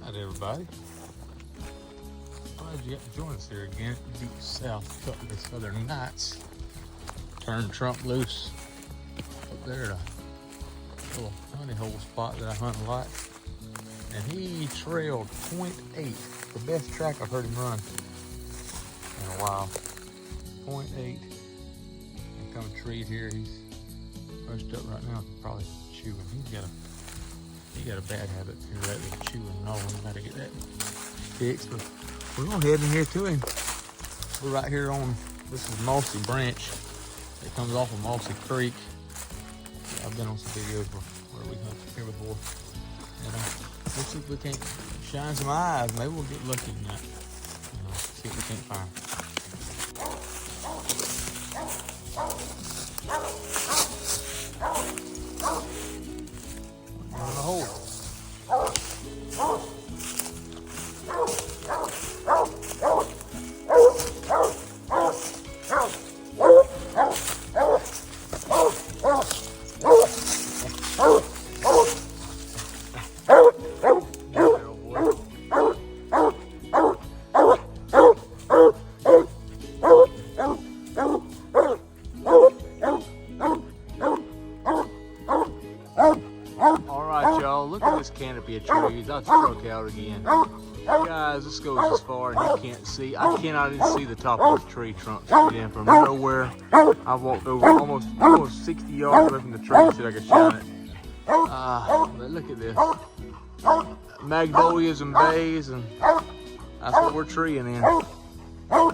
Hi everybody. Glad you got to join us here again at Deep South Cutler Southern Nights. Turned Trump loose up there at a little honey hole spot that I hunt a lot. And he trailed 0.8, the best track I've heard him run in a while. 0.8. And come treed here, he's pushed up right now, probably chewing. He got a bad habit here lately of chewing and all. We gotta get that fixed. But we're gonna head in here to him. We're right here on, this is Mossy Branch. It comes off of Mossy Creek. I've been on some videos where we hunted here before. And let's see if we can't shine some eyes. Maybe we'll get lucky tonight. See what we can't find. On the hole. Alright y'all, look at this canopy of trees. I struck out again. Guys, this goes as far and you can't see. I cannot even see the top of this tree trunk again from nowhere. I've walked over almost 60 yards away from the tree so I could shine it. But look at this. Magnolias and bays, and that's what we're treeing in.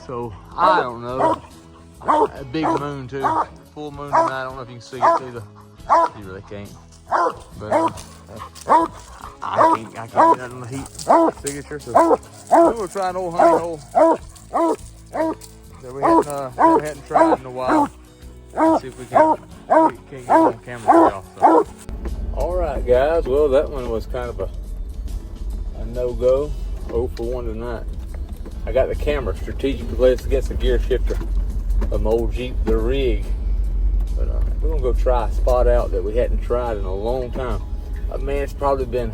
So, I don't know. A big moon too. Full moon tonight. I don't know if you can see it either. You really can't. But I can't get nothing on the heat signature. So we'll try an old honey hole that we hadn't tried in a while. See if we can't get it on camera. So. All right, guys. Well, that one was kind of a no-go. 0 for 1 tonight. I got the camera strategically placed against the gear shifter of my old Jeep, the Rig. But we're gonna go try a spot out that we hadn't tried in a long time. Man, it's probably been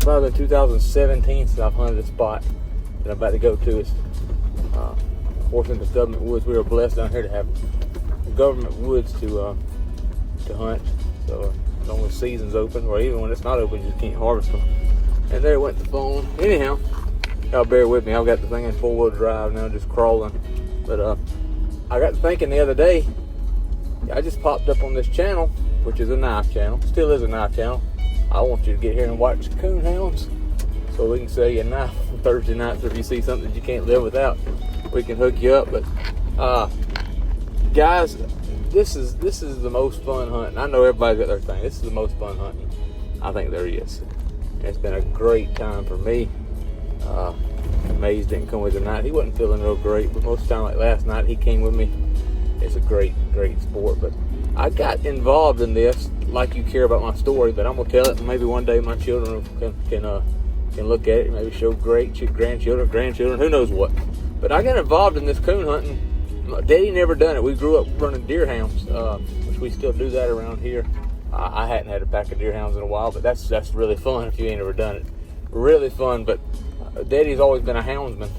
2017 since I've hunted a spot that I'm about to go to. It's Horse Government Woods. We are blessed down here to have government woods to hunt. So as long as the season's open, or even when it's not open, you just can't harvest them. And there went the phone. Anyhow, y'all bear with me. I've got the thing in 4-wheel drive now, just crawling. But I got to thinking the other day, I just popped up on this channel, which is a knife channel, still is a knife channel. I want you to get here and watch coon hounds so we can sell you a knife on Thursday nights. If you see something that you can't live without, we can hook you up. But guys, this is the most fun hunting. I know everybody's got their thing. This is the most fun hunting I think there is. It's been a great time for me. Maze didn't come with tonight. He wasn't feeling real great, but most of the time, like last night, he came with me. It's a great sport. But I got involved in this like you care about my story, but I'm gonna tell it, and maybe one day my children can look at it, maybe show grandchildren, who knows what. But I got involved in this coon hunting. My daddy never done it. We grew up running deer hounds, which we still do that around here. I hadn't had a pack of deer hounds in a while, but that's really fun if you ain't ever done it. Really fun. But Daddy's always been a houndsman,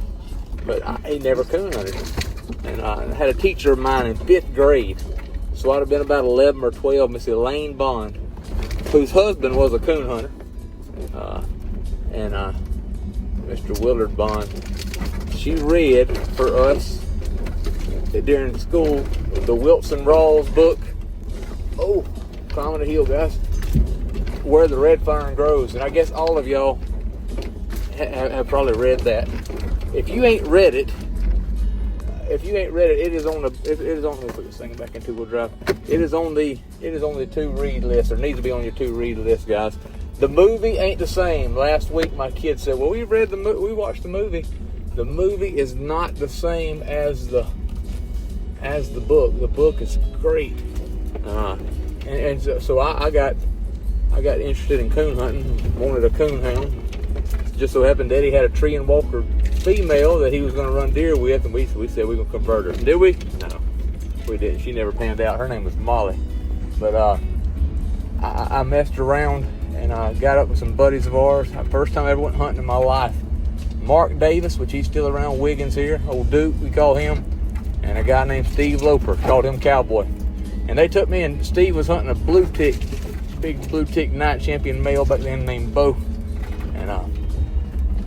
but he never coon hunted. And I had a teacher of mine in 5th grade, so I'd have been about 11 or 12, Miss Elaine Bond, whose husband was a coon hunter, and Mr. Willard Bond. She read for us during school the Wilson Rawls book. Oh, climbing the hill, guys. Where the Red Fern Grows, and I guess all of y'all have probably read that. If you ain't read it, it is on the. It is on. Let me put this thing back in 2-wheel drive. It is on the 2-read list, or needs to be on your 2-read list, guys. The movie ain't the same. Last week, my kid said, "Well, we watched the movie. The movie is not the same as the book. The book is great." So I got interested in coon hunting. Wanted a coon hound. Just so happened Daddy had a tree and walker female that he was going to run deer with, and we said we were going to convert her. Did we? No, we didn't. She never panned out. Her name was Molly. But I messed around and I got up with some buddies of ours. First time I ever went hunting in my life. Mark Davis, which he's still around Wiggins here, old Duke, we call him, and a guy named Steve Loper, called him Cowboy. And they took me, and Steve was hunting a blue tick, big blue tick night champion male back then named Bo.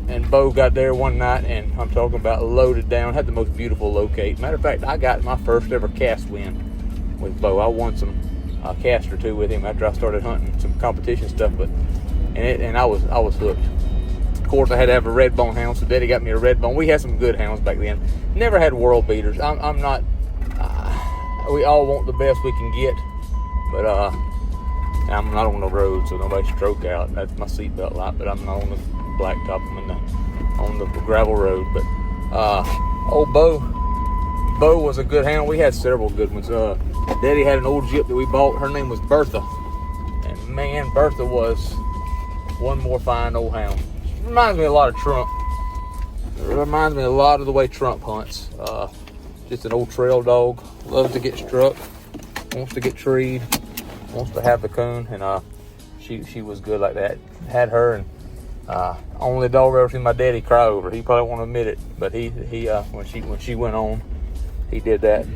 And Bo got there one night, and I'm talking about loaded down, had the most beautiful locate. Matter of fact, I got my first ever cast win with Bo. I won some cast or two with him after I started hunting some competition stuff, and I was hooked. Of course, I had to have a red bone hound, so Daddy got me a red bone. We had some good hounds back then. Never had world beaters. I'm not. We all want the best we can get, but I'm not on the road, so nobody stroke out. That's my seatbelt light, but I'm not on the blacktop. I'm on the gravel road. But old Bo was a good hound. We had several good ones. Daddy had an old Gyp that we bought. Her name was Bertha, and man, Bertha was one more fine old hound. Reminds me a lot of Trump. It reminds me a lot of the way Trump hunts. Just an old trail dog. Loves to get struck. Wants to get treed. Wants to have the coon. And she was good like that. Had her, and only dog I ever seen my daddy cry over. He probably won't admit it, but he when she went on, he did that.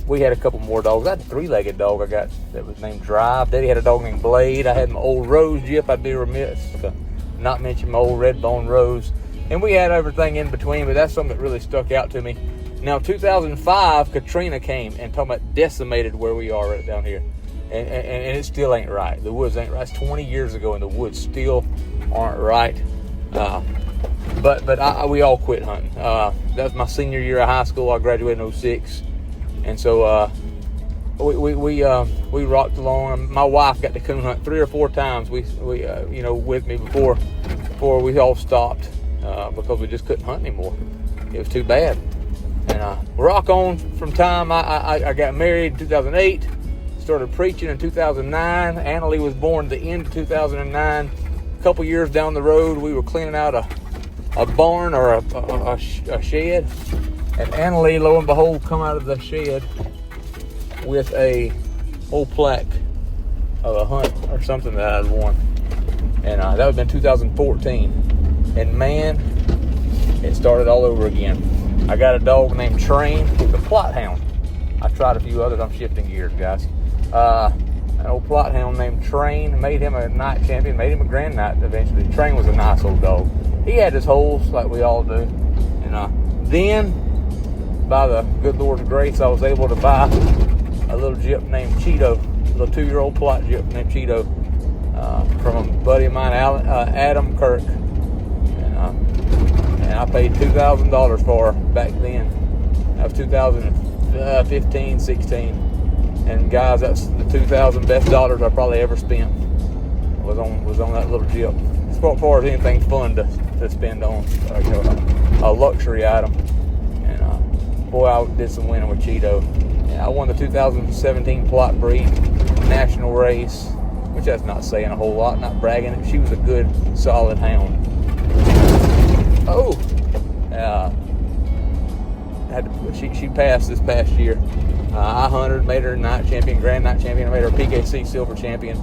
We had a couple more dogs. I had a 3-legged dog I got that was named Drive. Daddy had a dog named Blade. I had my old Rose Gyp. I'd be remiss to not mention my old red bone Rose. And we had everything in between, but that's something that really stuck out to me. Now, 2005, Katrina came and talking about decimated where we are right down here. And it still ain't right. The woods ain't right. It's 20 years ago, and the woods still aren't right. But we all quit hunting. That was my senior year of high school. I graduated in 06. And so we rocked along. My wife got to coon hunt 3 or 4 times. We with me before we all stopped because we just couldn't hunt anymore. It was too bad. And rock on from time. I got married in 2008. Started preaching in 2009. Annalie was born at the end of 2009. A couple years down the road, we were cleaning out a barn or a shed. And Annalie, lo and behold, come out of the shed with a old plaque of a hunt or something that I'd won. And that would have been 2014. And man, it started all over again. I got a dog named Train. He's a plot hound. I tried a few others. I'm shifting gears, guys. An old plot hound named Train. Made him a night champion. Made him a grand night eventually. Train was a nice old dog. He had his holes like we all do. And then, by the good Lord's grace, I was able to buy a little Gyp named Cheeto. A little 2-year-old plot Gyp named Cheeto from a buddy of mine, Adam Kirk. And I paid $2,000 for her back then. That was 2015, 16. And guys, that's the 2,000 best dollars I probably ever spent. Was on that little Gyp. As far as anything fun to spend on, a luxury item. And boy, I did some winning with Cheeto. And I won the 2017 Plot Breed National Race, which that's not saying a whole lot, not bragging. She was a good, solid hound. She passed this past year. I hunted, made her grand night champion. I made her PKC silver champion.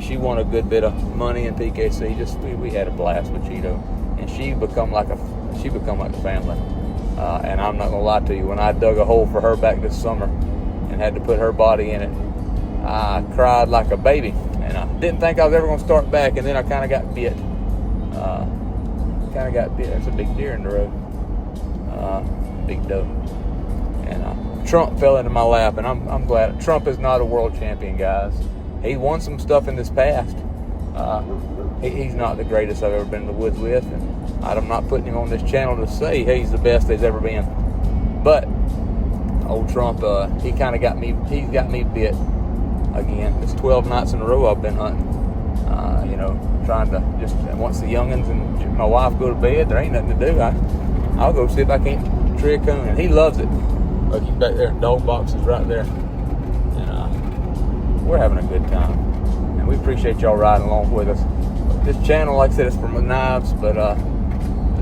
She won a good bit of money in PKC. We had a blast with Cheeto, and she become like a family. And I'm not gonna lie to you, when I dug a hole for her back this summer and had to put her body in it, I cried like a baby. And I didn't think I was ever gonna start back, and then I kind of got bit. There's a big deer in the road, big doe. And Trump fell into my lap, and I'm glad. Trump is not a world champion, guys. He won some stuff in this past. He's not the greatest I've ever been in the woods with, and I'm not putting him on this channel to say he's the best there's ever been. But old Trump, he kind of got me. He's got me bit again. It's 12 nights in a row I've been hunting. Trying to just, once the youngins and my wife go to bed, there ain't nothing to do. I'll go see if I can't tree a coon, and he loves it. Look, he's back there. Dog box is right there, and we're having a good time, and we appreciate y'all riding along with us. This channel, like I said, is for knives, but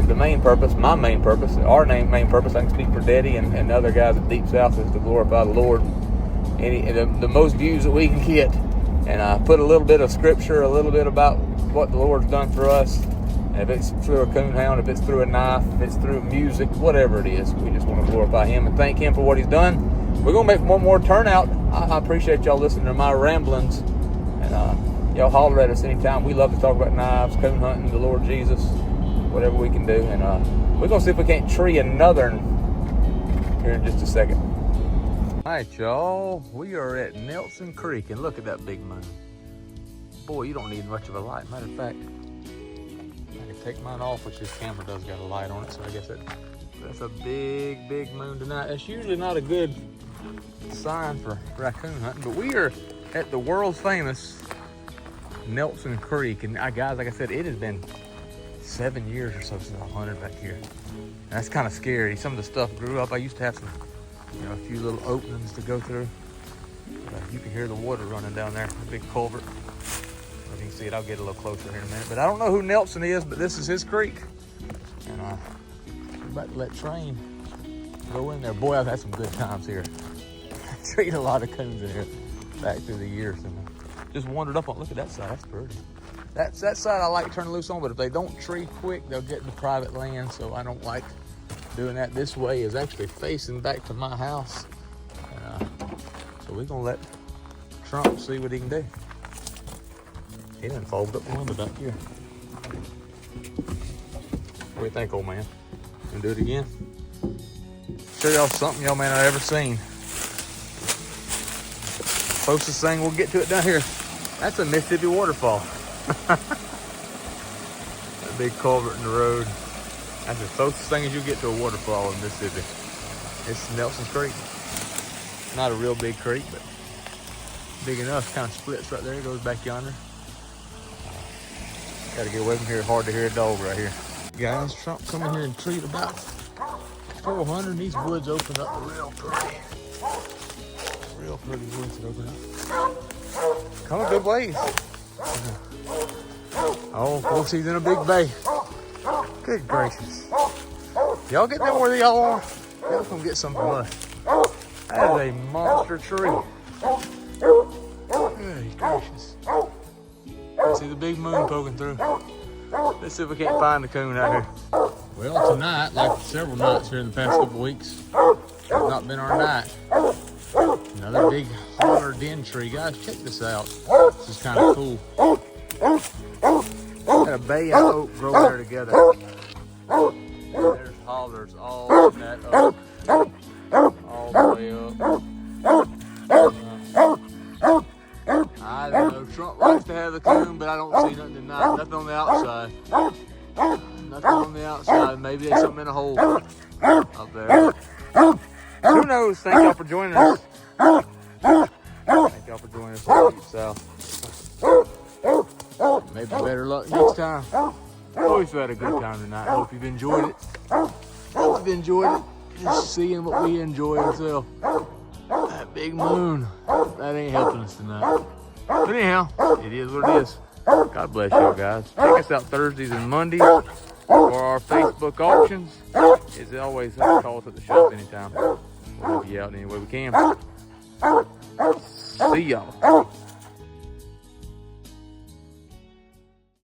the main purpose, my main purpose, our main purpose, I can speak for Daddy and other guys at Deep South, is to glorify the Lord. The most views that we can get and put a little bit of scripture, a little bit about what the Lord's done for us. And if it's through a coon hound, if it's through a knife, if it's through music, whatever it is, we just want to glorify Him and thank Him for what He's done. We're going to make one more turnout. I appreciate y'all listening to my ramblings. And y'all holler at us anytime. We love to talk about knives, coon hunting, the Lord Jesus, whatever we can do. And we're going to see if we can't tree another here in just a second. All right, y'all. We are at Nelson Creek, and look at that big moon. Boy, you don't need much of a light. Matter of fact, I can take mine off, which this camera does got a light on it, so I guess that's a big, big moon tonight. That's usually not a good sign for raccoon hunting, but we are at the world famous Nelson Creek. And guys, like I said, it has been 7 years or so since I hunted back here. And that's kind of scary. Some of the stuff grew up. I used to have some, a few little openings to go through. You can hear the water running down there, a big culvert. If you can see it, I'll get a little closer here in a minute. But I don't know who Nelson is, but this is his creek. And we're about to let Train go in there. Boy, I've had some good times here. I treated a lot of coons in here back through the years. And just wandered up on, look at that side, that's pretty. That side I like turning loose on, but if they don't tree quick, they'll get into private land, so I don't like doing that. This way is actually facing back to my house. And, so we're gonna let Trump see what he can do. He done folded up the window back here. What do you think, old man? Gonna do it again? Show y'all something y'all may not have ever seen. Closest thing we'll get to it down here. That's a Mississippi waterfall. That big culvert in the road. That's the closest thing as you get to a waterfall in Mississippi. It's Nelson Creek. Not a real big creek, but big enough. Kind of splits right there. It goes back yonder. Got to get away from here. Hard to hear a dog right here. Guys, Trump come in here and treat about 400. These woods open up real pretty. Real pretty woods that open up. Come a good ways. Oh, of course he's in a big bay. Good gracious. Y'all get them where y'all are. Y'all come get some for us. That is a monster tree. Good gracious. See the big moon poking through. Let's see if we can't find the coon out here. Well, tonight, like several nights here in the past couple weeks, has not been our night. Another big holler den tree. Guys, check this out. This is kind of cool. Got a bay and oak grow there together. There's hollers all in that oak. All the way up. I don't know. Trump likes to have the coon, but I don't see nothing tonight. Nothing on the outside. Nothing on the outside. Maybe there's something in a hole up there. Who knows? Thank y'all for joining us. Thank y'all for joining us on Deep South. Maybe better luck next time. Always had a good time tonight. Hope you've enjoyed it. Hope you've enjoyed it. Just seeing what we enjoy ourselves. That big moon. That ain't helping us tonight. But anyhow, it is what it is. God bless y'all guys. Check us out Thursdays and Mondays for our Facebook auctions. As always, call us at the shop anytime. We'll help you out any way we can. See y'all.